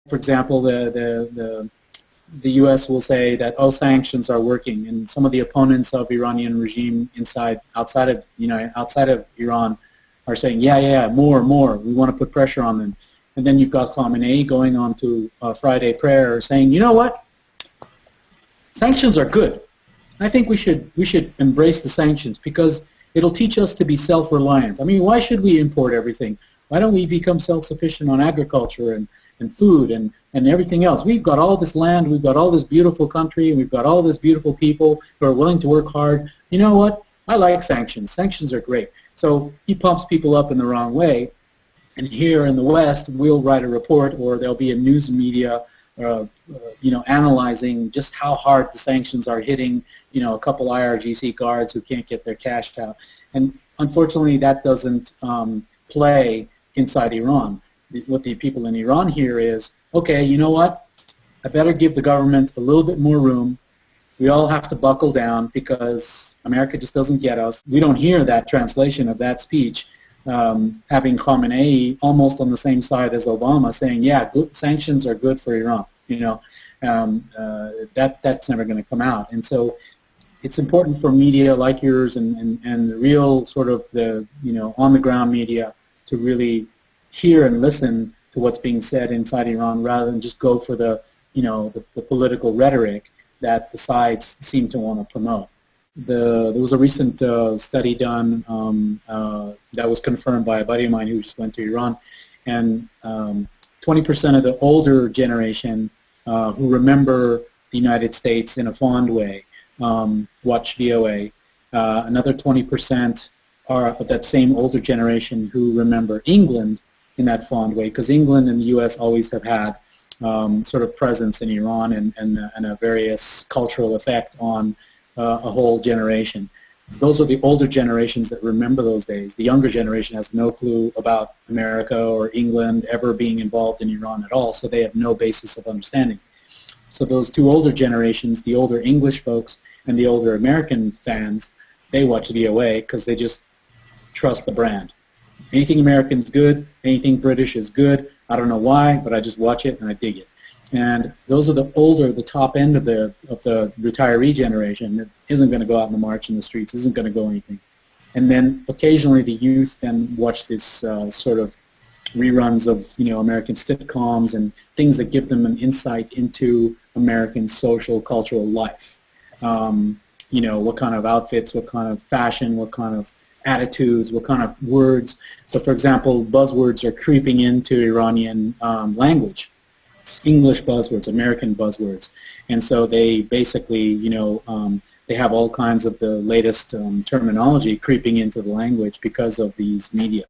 for example, the U.S. will say that, oh, sanctions are working, and some of the opponents of Iranian regime outside of Iran are saying, yeah, more, we want to put pressure on them. And then you've got Khamenei going on to Friday prayer saying, you know what, sanctions are good. I think we should embrace the sanctions because it'll teach us to be self-reliant. I mean, why should we import everything? Why don't we become self-sufficient on agriculture and food and everything else? We've got all this land, we've got all this beautiful country, and we've got all this beautiful people who are willing to work hard. You know what? I like sanctions. Sanctions are great. So he pumps people up in the wrong way. And here in the West, we'll write a report, or there'll be a news media, analyzing just how hard the sanctions are hitting, a couple IRGC guards who can't get their cash out. And unfortunately, that doesn't play inside Iran. What the people in Iran hear is, okay, you know what? I better give the government a little bit more room. We all have to buckle down because America just doesn't get us. We don't hear that translation of that speech. Having Khamenei almost on the same side as Obama saying, yeah, sanctions are good for Iran. That's never going to come out. And so it's important for media like yours and the real sort of the on-the-ground media to really hear and listen to what's being said inside Iran rather than just go for the political rhetoric that the sides seem to want to promote. There was a recent study done that was confirmed by a buddy of mine who just went to Iran, and 20% of the older generation who remember the United States in a fond way watch VOA. Another 20% are of that same older generation who remember England in that fond way, because England and the U.S. always have had sort of presence in Iran and a various cultural effect on a whole generation. Those are the older generations that remember those days. The younger generation has no clue about America or England ever being involved in Iran at all, so they have no basis of understanding. So those two older generations, the older English folks and the older American fans, they watch VOA because they just trust the brand. Anything American is good, anything British is good. I don't know why, but I just watch it and I dig it. And those are the older, the top end of the retiree generation that isn't going to go out and march in the streets, isn't going to go anything. And then occasionally the youth then watch this sort of reruns of American sitcoms and things that give them an insight into American social, cultural life. What kind of outfits, what kind of fashion, what kind of attitudes, what kind of words. So for example, buzzwords are creeping into Iranian language. English buzzwords, American buzzwords, and so they basically, they have all kinds of the latest terminology creeping into the language because of these media.